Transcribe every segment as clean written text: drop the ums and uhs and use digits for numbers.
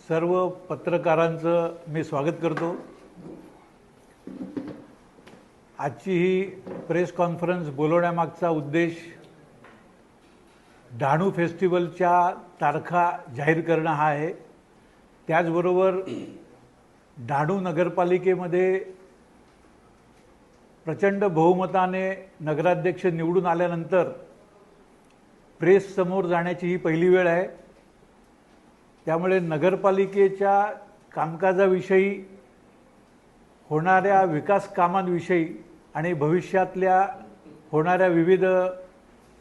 सर्व पत्रकारांचं मी स्वागत करतो। आजची ही प्रेस कॉन्फरन्स बोलवण्यामागचा उद्देश डहाणू फेस्टिवलच्या तारखा जाहीर करणं हा आहे। त्याचबरोबर डहाणू नगरपालिकेमध्ये प्रचंड बहुमताने नगराध्यक्ष निवडून आल्यानंतर प्रेस समोर जाण्याची ही पहिली वेळ आहे। त्यामुळे नगरपालिकेच्या कामकाजाविषयी, होणाऱ्या विकास कामांविषयी आणि भविष्यातल्या होणाऱ्या विविध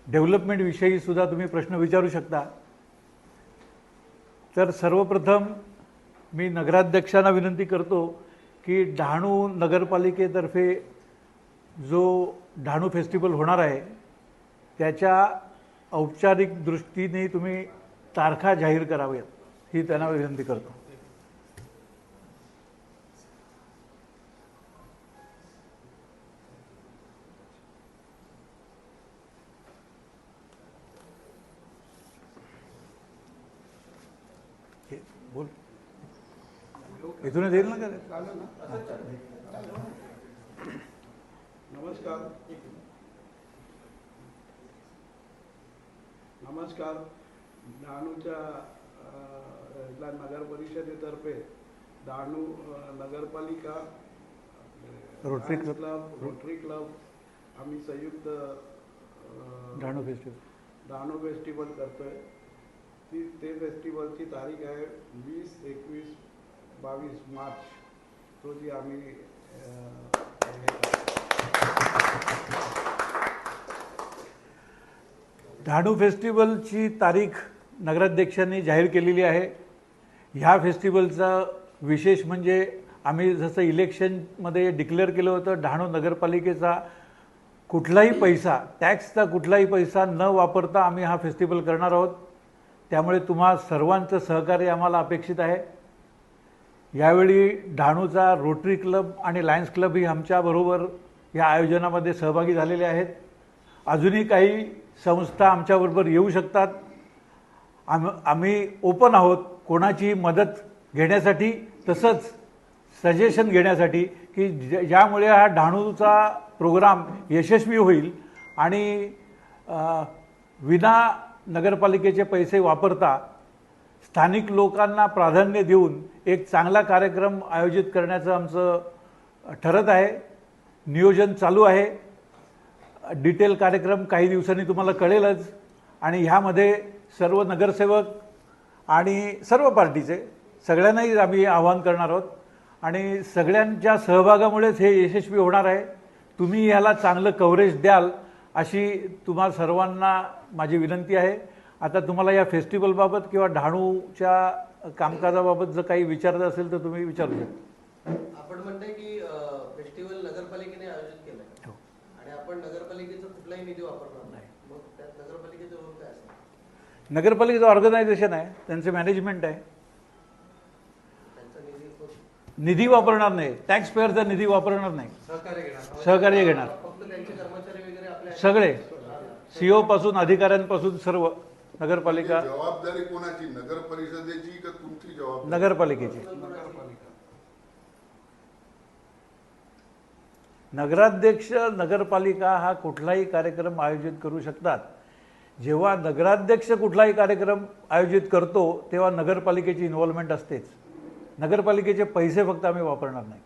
डेव्हलपमेंटविषयी सुद्धा तुम्ही प्रश्न विचारू शकता। तर सर्वप्रथम मी नगराध्यक्षांना विनंती करतो की डहाणू नगरपालिकेतर्फे जो डहाणू फेस्टिवल होणार आहे त्याच्या औपचारिक दृष्टीने तुम्ही तारखा जाहीर कराव्यात ही त्यांना विनंती करतो। बोल, इथून देईल ना का? नमस्कार। डहाणूच्या नगर परिषदेतर्फे डहाणू नगरपालिका रोटरी क्लब आम्ही संयुक्त डहाणू फेस्टिवल करतोय। ते फेस्टिवलची तारीख आहे 20, 21, 22 मार्च रोजी आम्ही डहाणू फेस्टिवलची तारीख नगराध्यक्षांनी जाहीर केलेली आहे। ह्या फेस्टिवलचा विशेष म्हणजे आम्ही जसं इलेक्शनमध्ये डिक्लेअर केलं होतं, डहाणू नगरपालिकेचा कुठलाही पैसा, टॅक्सचा कुठलाही पैसा न वापरता आम्ही हा फेस्टिवल करणार आहोत। त्यामुळे तुम्हा सर्वांचं सहकार्य आम्हाला अपेक्षित आहे। यावेळी डहाणूचा रोटरी क्लब आणि लायन्स क्लब ही आमच्याबरोबर या आयोजनामध्ये सहभागी झालेले आहेत। अजूनही काही संस्था आमच्याबरोबर येऊ शकतात। आम्ही ओपन आहोत कोणाची मदत घेण्यासाठी, तसंच सजेशन घेण्यासाठी की ज्यामुळे हा डहाणूचा प्रोग्राम यशस्वी होईल आणि विना नगरपालिकेचे पैसे वापरता स्थानिक लोकांना प्राधान्य देऊन एक चांगला कार्यक्रम आयोजित करण्याचं आमचं ठरत आहे। नियोजन चालू आहे। डिटेल कार्यक्रम काही दिवसांनी तुम्हाला कळेलच। आणि ह्यामध्ये सर्व नगरसेवक आणि सर्व पार्टीचे सगळ्यांनाही आम्ही आवाहन करणार आहोत आणि सगळ्यांच्या सहभागामुळेच हे यशस्वी होणार आहे। तुम्ही ह्याला चांगलं कव्हरेज द्याल अशी तुम्हा सर्वांना माझी विनंती आहे। आता तुम्हाला या फेस्टिवलबाबत किंवा डहाणूच्या कामकाजाबाबत जर काही विचारायचं असेल तर तुम्ही विचारू शकता। आपण म्हणताय की फेस्टिवल नगरपालिकेने आयोजित केलं आणि आपण नगरपालिकेचा कुठलाही निधी वापरणार नाही, मग त्यात नगरपालिकेचा रोल काय असेल? नगरपालिकेचं ऑर्गनायझेशन आहे, त्यांचे मॅनेजमेंट आहे, निधी वापरणार नाही, टॅक्स पेअरचा निधी वापरणार नाही, सहकार्य घेणार फक्त त्यांचे कर्मचारी वगैरे आपल्या सगळे सीओ पासून अधिकाऱ्यांपासून सर्व नगरपालिका। जबाबदारी कोणाची, नगर परिषदेची का तुमची जबाबदारी? नगरपालिकेची। नगराध्यक्ष, नगरपालिका हा कुठलाही कार्यक्रम आयोजित करू शकतात। जेव्हा नगराध्यक्ष कुठलाही कार्यक्रम आयोजित करतो तेव्हा नगरपालिकेची इन्व्हॉल्वमेंट असतेच। नगरपालिकेचे पैसे फक्त आम्ही वापरणार नाही।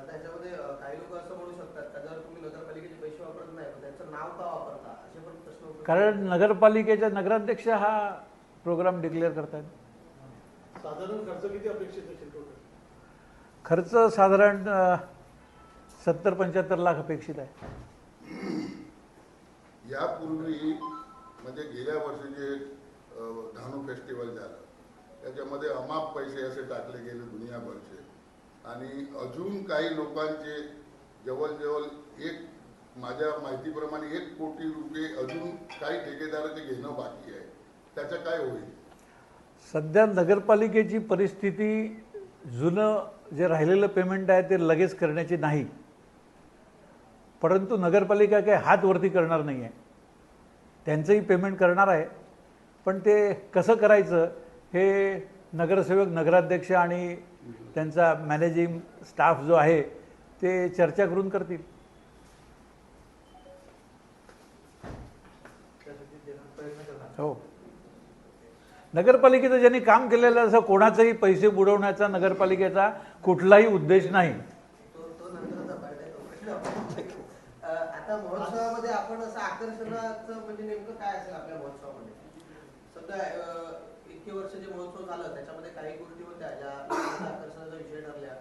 त्याच्यामध्ये काही लोक असं म्हणू शकतात का जर तुम्ही नगरपालिकेचे पैसे वापरत नाही पण त्यांचं नाव का वापरता, असे पण प्रश्न। कारण नगरपालिकेचा नगराध्यक्ष हा प्रोग्राम डिक्लेअर करतात। साधारण खर्च किती अपेक्षित असेल टोटल? खर्च साधारण 70-75 लाख अपेक्षित आहे। यापूर्वी म्हणजे गेल्या वर्षी जे डहाणू फेस्टिवल झालं त्याच्यामध्ये अमाप पैसे असे टाकले गेले दुनियाभरचे आणि अजून काही लोकांचे जवळजवळ माझ्या माहितीप्रमाणे 1 कोटी रुपये अजून काही ठेकेदाराचे घेणं बाकी आहे। त्याचं काय होईल? सध्या नगरपालिकेची परिस्थिती जुनं जे राहिलेलं पेमेंट आहे ते लगेच करण्याची नाही, परंतु नगरपालिका काही हात वरती करणार नाही आहे, त्यांचंही पेमेंट करणार आहे। पण ते कसं करायचं हे नगरसेवक, नगराध्यक्ष आणि त्यांचा मॅनेजिंग स्टाफ जो आहे ते चर्चा करून करतील. हो, नगरपालिकेचं ज्यांनी काम केलेलं असं कोणाचाही पैसे बुडवण्याचा नगरपालिकेचा कुठलाही उद्देश नाही. तो नंतरचा part आहे. आता महोत्सवामध्ये आपण असं आकर्षणाचं म्हणजे नेमकं काय असेल आपल्या महोत्सवामध्ये? सध्या इतके वर्ष जे महोत्सव झालं त्याच्यामध्ये काही गोष्टी होत्या ज्या आकर्षणाचा विषय ठरल्या.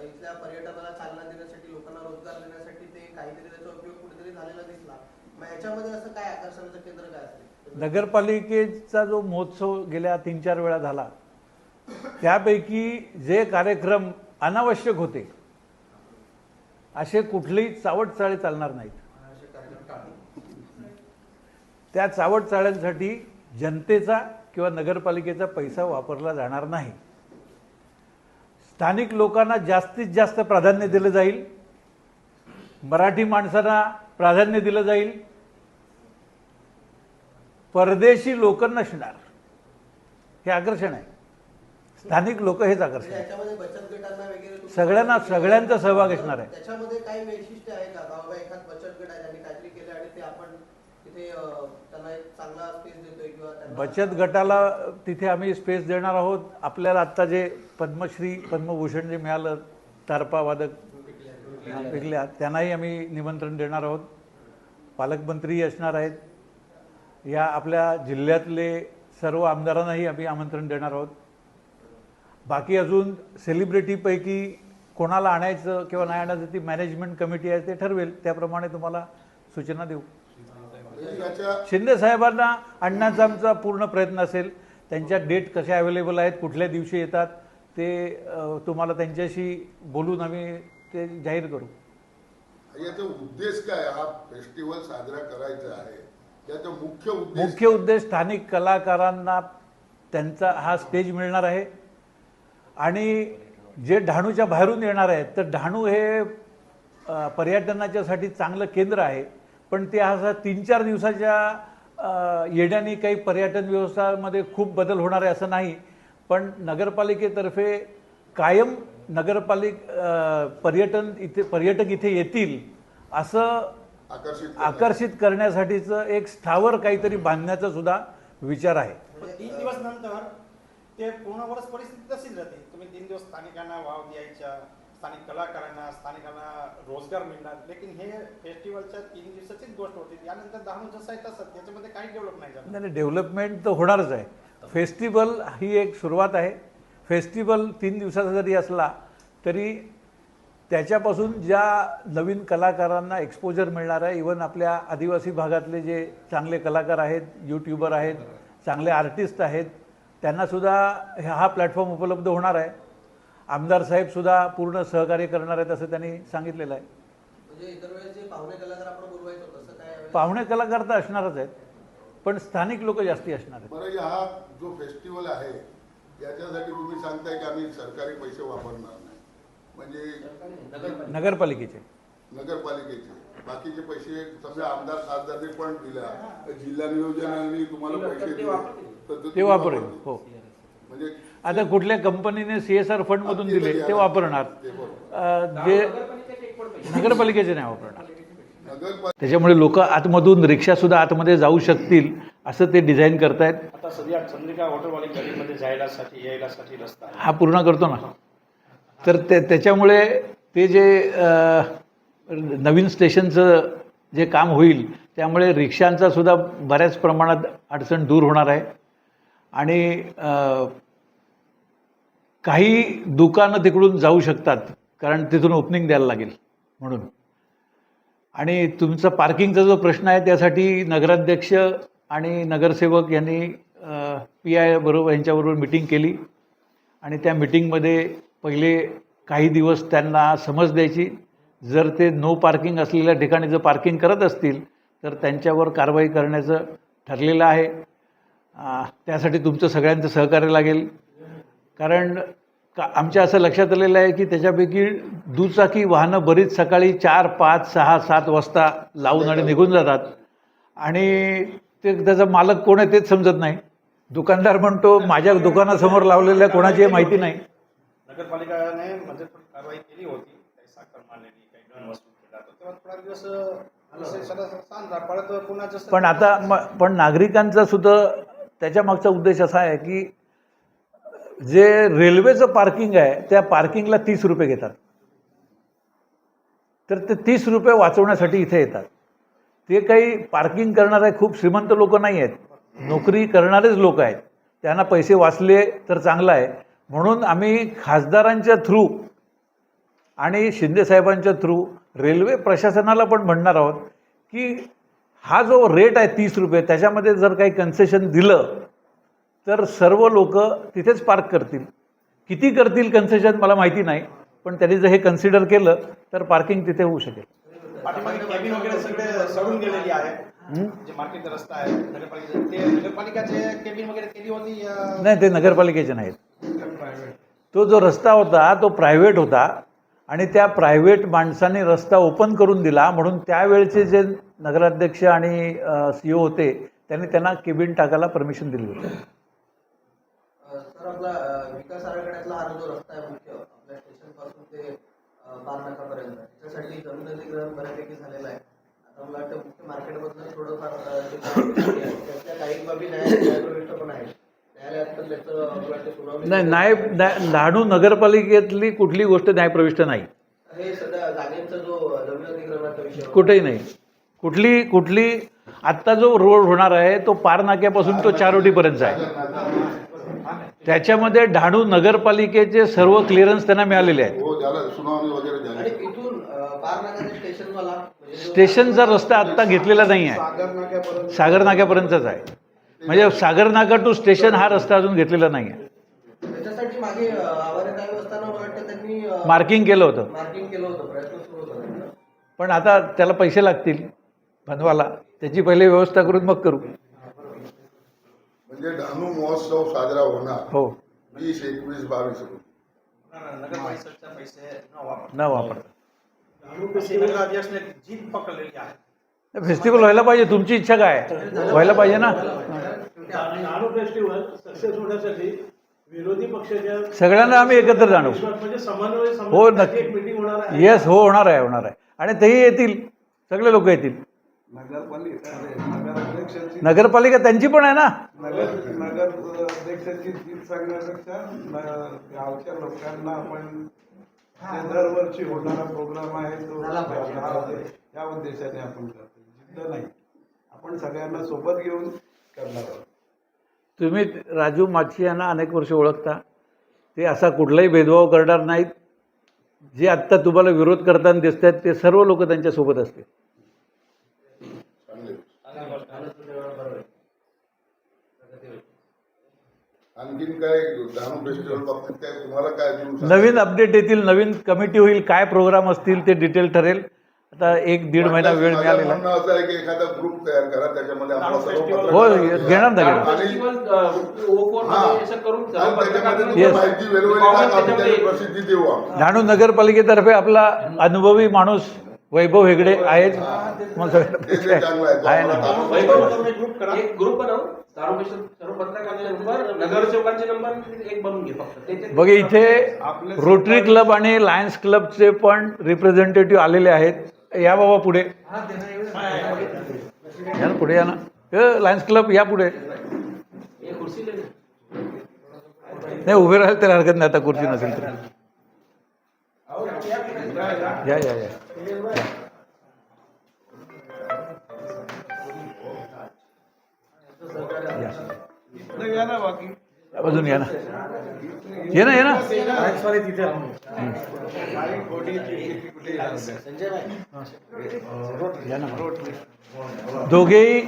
इथल्या पर्यटनाला चालना देण्यासाठी, लोकांना रोजगार देण्यासाठी ते काहीतरी त्याचा उपयोग कुठेतरी झालेला दिसला. मग याच्यामध्ये असं काय आकर्षणाचं केंद्र काय असेल? नगरपालिकेचा जो महोत्सव गेल्या 3-4 वेळा झाला त्यापैकी जे कार्यक्रम अनावश्यक होते असे कुठलेही चावटचाळे चालणार नाहीत. त्या चावटचाळ्यांसाठी जनतेचा किंवा नगरपालिकेचा पैसा वापरला जाणार नाही. स्थानिक लोकांना जास्तीत जास्त प्राधान्य दिलं जाईल. मराठी माणसांना प्राधान्य दिलं जाईल. परदेशी लोक नसणार. हे आकर्षण आहे. स्थानिक लोक हेच आकर्षण आहे. याच्यामध्ये बचत गटांना वगैरे तुम्ही- सगळ्यांचा सहभाग असणार आहे. त्याच्यामध्ये काही वैशिष्ट्य आहे का? बाबा एखाद बचत गट आहे ज्यांनी काहीतरी केलं आणि ते आपण तिथे त्यांना एक चांगला स्पेस देतोय किंवा त्यांना- बचत गटाला तिथे आम्ही स्पेस देणार आहोत. आपल्याला आत्ता जे पद्मश्री, पद्मभूषण जे मिळालं तारपा वादक पिकल्या त्यांनाही आम्ही निमंत्रण देणार आहोत. पालकमंत्री असणार आहेत. या आपल्या जिल्ह्यातले सर्व आमदारांनाही आम्ही आमंत्रण देणार आहोत. बाकी अजून सेलिब्रिटीपैकी कोणाला आणायचं किंवा नाही आणायचं ती मॅनेजमेंट कमिटी आहे ते ठरवेल. त्याप्रमाणे तुम्हाला सूचना देऊ. याच्या शिंदे साहेबांना आणण्याचा आमचा पूर्ण प्रयत्न असेल. त्यांच्या डेट कशा अवेलेबल आहेत, कुठल्या दिवशी येतात ते तुम्हाला त्यांच्याशी बोलून आम्ही ते जाहीर करू. याचा उद्देश काय? हा फेस्टिवल साजरा करायचा आहे, याचा मुख्य उद्देश स्थानिक कलाकारांना त्यांचा हा स्टेज मिळणार आहे. आणि जे डहाणूच्या बाहेरून येणार आहेत तर डहाणू हे पर्यटनाच्यासाठी चांगलं केंद्र आहे. पण ते असा 3-4 दिवसाच्या येण्याने काही पर्यटन व्यवस्थामध्ये खूप बदल होणार आहे असं नाही. पण नगरपालिकेतर्फे कायम पर्यटक इथे येतील असं आकर्षित करण्यासाठीचं एक स्थावर काहीतरी बांधण्याचा सुद्धा विचार आहे. 3 दिवस नंतर ते पूर्ण वर्ष परिस्थिती तशीच राहते. तुम्ही 3 दिवस स्थानिकांना वाव द्यायच्या, स्थानिक कलाकारांना, स्थानिकांना रोजगार मिळणार. लेकिन हे फेस्टिवलच्या 3 दिवसाचीच गोष्ट होती. यानंतर डहाणू जसं आहे तसं त्याच्यामध्ये काही डेव्हलप नाही झालं. नाही, डेव्हलपमेंट तर होणारच आहे. फेस्टिवल ही एक सुरुवात आहे. फेस्टिवल 3 दिवसाचा जरी असला तरी त्याच्यापासून ज्या नवीन कलाकारांना एक्सपोजर मिळणार आहे, इव्हन आपल्या आदिवासी भागातले जे चांगले कलाकार आहेत, यूट्यूबर आहेत, चांगले आर्टिस्ट आहेत, त्यांनासुद्धा हा प्लॅटफॉर्म उपलब्ध होणार आहे. आमदार साहेबसुद्धा पूर्ण सहकार्य करणार आहेत असं त्यांनी सांगितलेलं आहे. म्हणजे इतर वेळेस जे पाहुणे कलाकार आपण बोलवायचो तसं काय यावेळेस? पाहुणे कलाकार तर असणारच आहेत, पण स्थानिक लोक जास्ती असणार आहेत. बरं, हा जो फेस्टिवल आहे याच्यासाठी तुम्ही सांगताय की आम्ही सरकारी पैसे वापरणार नाही, म्हणजे नगरपालिकेचे बाकीचे पैसे समजा आमदार खासदारने पण दिल्या, जिल्हा नियोजनाने तुम्हाला पैसे दिले तर ते वापरेल. हो, म्हणजे आता कुठल्या कंपनीने CSR फंड मधून दिले ते वापरणार. जे नगरपालिकेचे नाही वापरणार. त्याच्यामुळे लोक आतमधून रिक्षा सुद्धा आतमध्ये जाऊ शकतील असं ते डिझाईन करतायत. आता सध्या चंद्रिका हॉटेलवाली गलीमध्ये जायलासाठी यायलासाठी रस्ता आहे. हा पूर्ण करतो ना. तर त्याच्यामुळे ते जे नवीन स्टेशनचं जे काम होईल त्यामुळे रिक्षांचा सुद्धा बऱ्याच प्रमाणात अडचण दूर होणार आहे. आणि काही दुकानं तिकडून जाऊ शकतात कारण तिथून ओपनिंग द्यायला लागेल म्हणून. आणि तुमचा पार्किंगचा जो प्रश्न आहे त्यासाठी नगराध्यक्ष आणि नगरसेवक यांनी PI बरोबर यांच्याबरोबर मिटिंग केली आणि त्या मिटिंगमध्ये पहिले काही दिवस त्यांना समज द्यायची. जर ते नो पार्किंग असलेल्या ठिकाणी जर पार्किंग करत असतील तर त्यांच्यावर कारवाई करण्याचं ठरलेलं आहे. त्यासाठी तुमचं सगळ्यांचं सहकार्य लागेल. कारण आमच्या असं लक्षात आलेलं आहे की त्याच्यापैकी दुचाकी वाहनं बरीच सकाळी 4, 5, 6, 7 वाजता लावून आणि निघून जातात आणि ते त्याचा मालक कोण आहे तेच समजत नाही. दुकानदार म्हणतो माझ्या दुकानासमोर लावलेल्या कोणाची माहिती नाही. नगरपालिकाने म्हणजे थोडी कारवाई केली होती, काही साखर मांडलेली, काही दंड वसूल केला, तर तेव्हा थोडा दिवस सांगा परत पुन्हा जसं. पण आता पण नागरिकांचा सुद्धा त्याच्या मागचा उद्देश असा आहे की जे रेल्वेचं पार्किंग आहे त्या पार्किंगला 30 रुपये घेतात, तर ते 30 रुपये वाचवण्यासाठी इथे येतात. ते काही पार्किंग करणारे खूप श्रीमंत लोक नाही आहेत, नोकरी करणारेच लोक आहेत. त्यांना पैसे वाचले तर चांगलं आहे. म्हणून आम्ही खासदारांच्या थ्रू आणि शिंदेसाहेबांच्या थ्रू रेल्वे प्रशासनाला पण म्हणणार आहोत की हा जो रेट आहे 30 रुपये, त्याच्यामध्ये जर काही कन्सेशन दिलं तर सर्व लोक तिथेच पार्क करतील. किती करतील कन्सेशन मला माहिती नाही, पण त्यांनी जर हे कन्सिडर केलं तर पार्किंग तिथे होऊ शकेल. पाठीमागे कॅबिन वगैरे सगळे सडून गेलेली आहे. जे मार्केट रस्ता आहे नगरपालिकेचे, ते नगरपालिकाचे कॅबिन वगैरे केली होती. नाही, ते नगरपालिकेचे नाहीत. तो जो रस्ता होता तो प्रायव्हेट होता आणि त्या प्रायव्हेट माणसाने रस्ता ओपन करून दिला, म्हणून त्यावेळचे जे नगराध्यक्ष आणि CEO होते त्यांनी त्यांना केबिन टाकायला परमिशन दिली होती. सर, आपला विकास आराखड्यातला हा जो रस्ता आहे मुख्य आपल्या स्टेशन पासून ते बारनाकापर्यंत, त्याच्यासाठी जमीन अधिग्रहण बऱ्यापैकी झालेलं आहे. आता मला वाटतं मुख्य मार्केटमधलं थोडंफार त्यातल्या काही बाबी न्यायालयीन पण आहे. न्यायालयात पण त्याचं मला वाटतं सुनावणी नाही, डहाणू नगरपालिकेतली कुठली गोष्ट न्यायप्रविष्ट नाही. हे सध्या जागेंचा जो जमीन अधिग्रहणाचा विषय कुठेही नाही. कुठली आत्ता जो रोड होणार आहे तो पार नाक्यापासून तो 4 ओटीपर्यंत आहे. त्याच्यामध्ये डहाणू नगरपालिकेचे सर्व क्लिअरन्स त्यांना मिळालेले आहेत. हो, झालं, सुनावणी वगैरे आणि झाली. इथून बारनाका स्टेशनवाला स्टेशनचा रस्ता आत्ता घेतलेला नाही आहे, सागर नाक्यापर्यंत सागर नाक्यापर्यंतच आहे. म्हणजे सागर नाका टू स्टेशन हा रस्ता अजून घेतलेला नाही आहे. त्याच्यासाठी मागे आवारे साहेब असताना मला वाटतं त्यांनी मार्किंग केलं होतं, मार्किंग केलं होतं, प्रयत्न सुरू होता त्यांचा. पण आता त्याला पैसे लागतील बनवायला, त्याची पहिले व्यवस्था करून मग करू. म्हणजे डहाणू महोत्सव साजरा होणार हो, 20, 21, 22 रोजी. नगरपालिकेच्या पैसे न वापरता. नगराध्यक्षने जीत पकडलेली आहे. फेस्टिवल व्हायला पाहिजे. तुमची इच्छा काय आहे? व्हायला पाहिजे ना. डहाणू फेस्टिवल सक्सेस होण्यासाठी विरोधी पक्षाच्या सगळ्यांना आम्ही एकत्र जाणू. म्हणजे समन्वय हो, समितीची नक्की. एक मीटिंग होणार आहे. येस, हो, होणार आहे. आणि तेही येतील, सगळे लोक येतील. नगराध्यक्षाची नगरपालिका त्यांची पण आहे ना. नगराध्यक्षाची जीत सांगण्यापेक्षा गावच्या लोकांना आपण जे दरवर्षी होणारा प्रोग्राम आहे तो या उद्देशाने आपण करतो. जिद्द नाही, आपण सगळ्यांना सोबत घेऊन करणार आहोत. तुम्ही राजू माछी यांना अनेक वर्ष ओळखता. ते असा कुठलाही भेदभाव करणार नाहीत. जे आत्ता तुम्हाला विरोध करताना दिसत आहेत ते सर्व लोक त्यांच्यासोबत असतील. आणखीन काय डहाणू फेस्टिवल बाबतीत काय तुम्हाला काय अजून नवीन अपडेट येतील, नवीन कमिटी होईल, काय प्रोग्राम असतील ते डिटेल ठरेल. आता 1-1.5 महिना वेळ माझं मिळालेला म्हणणं असं आहे की एखादा ग्रुप तयार करा, त्याच्यामध्ये आम्हाला सर्व हो, घेणार ना, घेणार. आणि त्याच्यामध्ये Yes. माहिती वेळोवेळी टाका, त्याची प्रसिद्धी देऊ आम्ही. डहाणू नगरपालिकेतर्फे आपला अनुभवी माणूस वैभव हेगडे आहेत. मग ते चांगलं आहे. आहे ना. ग्रुप करा. एक ग्रुप बनव. सर्व पत्रकारांचे नंबर, नगरसेवकांचे नंबर एक बनवून घे फक्त. बघा, इथे रोटरी क्लब आणि लायन्स क्लबचे पण रिप्रेझेंटेटिव्ह आलेले आहेत. या बाबा पुढे, या ना पुढे, या ना. लायन्स क्लब या पुढे. एक कुर्सी ले. नाही, उभे राहायला त्याला हरकत नाही आता, खुर्ची नसेल तर. या या या या ना, बाकी अजून या ना, ये ना, ये ना. या ना. दोघेही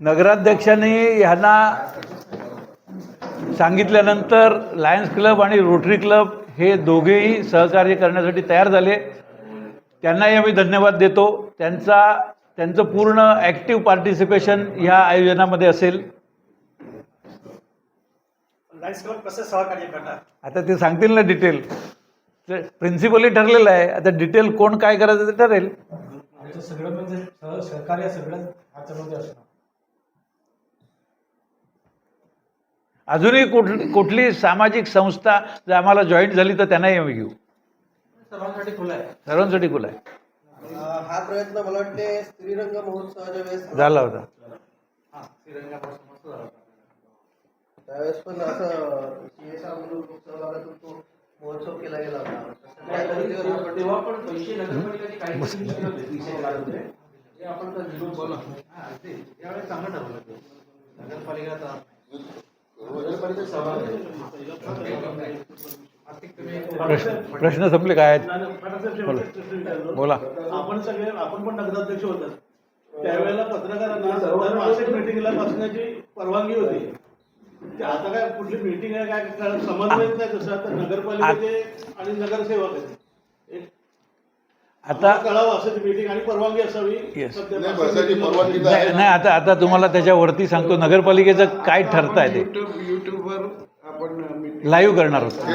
नगराध्यक्षांनी ह्यांना सांगितल्यानंतर लायन्स क्लब आणि रोटरी क्लब हे दोघेही सहकार्य करण्यासाठी तयार झाले. त्यांनाही आम्ही धन्यवाद देतो. त्यांचं पूर्ण ॲक्टिव्ह पार्टिसिपेशन ह्या आयोजनामध्ये असेल. लायन्स क्लब कसं सहकार्य करणार? आता ते सांगतील ना डिटेल. प्रिन्सिपली ठरलेलं आहे, आता डिटेल कोण काय करायचं ते ठरेल. आमचं सगळं म्हणजे सहकार्य सगळं हातामध्ये असणार. अजूनही कुठली सामाजिक संस्था जर आम्हाला जॉईन झाली तर त्यांनाही आम्ही घेऊ. सर्वांसाठी खुला आहे. सर्वांसाठी खुला आहे. हा प्रयत्न मला वाटते श्रीरंग महोत्सवाच्या वेळेस झाला होता. हा, तिरंगापासून मस्त झाला. त्यावेळेस पण असं CSR म्हणून सहभागातून तो महोत्सव केला गेला होता. तेव्हा पण पैसे नगरपालिकेचे काही नव्हते, 20,000 होते. ते आपण तर निरोप बोला. हा, ते यावेळेस चांगलं ठरवलं ते. नगरपालिका नगरपालिका सहभाग आहे. प्रश्न संपले काय आहेत? बोला. आपण पण नगराध्यक्ष होतात त्यावेळेला पत्रकारांना दर मासिक मिटिंगला बसण्याची परवानगी होती. ते आता काय कुठली मिटिंग आहे काय समन्वयच नाही तसं. आता नगरपालिकेचे आणि नगरसेवक आहेत. आता कळावं असं मीटिंग आणि परवानगी असावी. Yes. सध्या नाही, बसायची परवानगी तर आहे. नाही, आता तुम्हाला त्याच्यावरती सांगतो नगरपालिकेचं काय ठरतंय ते युट्यूबवर आपण लाईव्ह करणार होतो.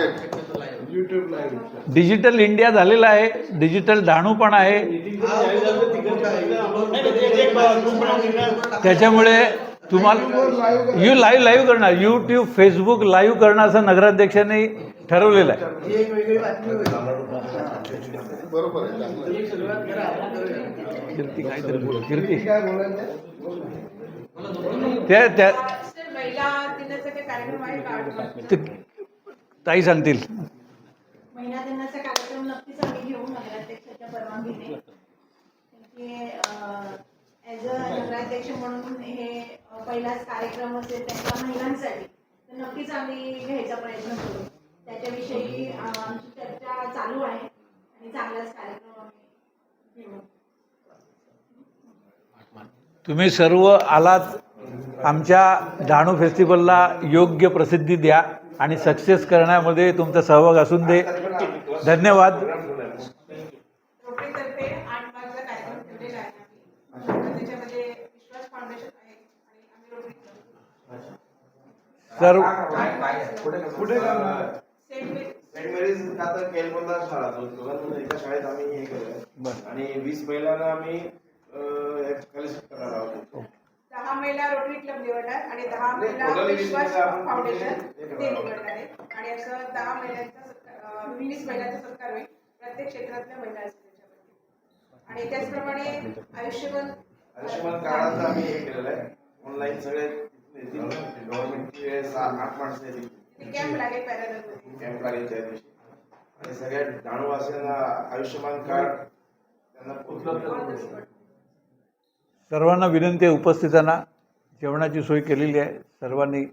युट्यूब लाईव्ह डिजिटल इंडिया झालेला आहे, डिजिटल डहाणू पण आहे. मीटिंग जर जाहीर झालं तर तिकडे आम्हाला त्याच्यामुळे तुम्हाला लाईव्ह करणार, यूट्यूब फेसबुक लाईव्ह करणार असं नगराध्यक्षांनी ठरवलेलं आहे. ही एक वेगळी बातमी होईल. बरोबर आहे, चांगलं आहे. कीर्ती काहीतरी बोल. कीर्ती काय बोलायचं त्या महिला दिनाचा काही कार्यक्रम आहे का? ते ताई सांगतील. महिला दिनाचा कार्यक्रम नक्कीच आम्ही घेऊ नगराध्यक्षाच्या परवानगीने. ॲज अ नगराध्यक्ष म्हणून हे पहिलाच कार्यक्रम असेल त्याच्या महिलांसाठी तर नक्कीच आम्ही घ्यायचा प्रयत्न करू. त्याच्याविषयी आमची चर्चा चालू आहे आणि चांगलाच कार्यक्रम आम्ही घेऊ. तुम्ही सर्व आलात. आमच्या डहाणू फेस्टिवलला योग्य प्रसिद्धी द्या आणि सक्सेस करण्यामध्ये तुमचा सहभाग असून दे. धन्यवाद. रोटरीतर्फे 8 मार्चचा कार्यक्रम ठेवलेला आहे आम्ही. त्याच्यामध्ये विश्वास फाउंडेशन आहे आणि आम्ही रोटरी सर्व पुढे करणार सेंट मेरीज का तर केलबंदा शाळा दोघांमध्ये एका शाळेत आम्ही हे केलं आणि 20 महिलांना आम्ही कलेक्ट करणार आहोत. 10 महिला रोटरी क्लब निवडणार आणि 10 नाही, महिला totally 20 विश्वास महिला आपण फाउंडेशन हे करणार ते आहोत. निवडणार आहे. आणि असं 10 महिलांचा 20 महिलांचा सत्कार होईल प्रत्येक क्षेत्रातल्या महिला असतील त्याच्यामध्ये. आणि त्याचप्रमाणे आयुष्यमान कार्डाचं आम्ही हे केलेलं आहे. ऑनलाईन सगळे गव्हर्नमेंटचे 8 माणसं येतील. कॅम्प लागेल पॅरालल कॅम्प लागेल त्या दिवशी आणि सगळ्या डहाणूवासियांना आयुष्यमान कार्ड त्यांना पोहोचलं. सर्वांना विनंती आहे, उपस्थितांना जेवणाची सोय केलेली आहे. सर्वांनी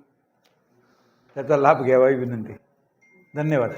त्याचा लाभ घ्यावा ही विनंती. धन्यवाद.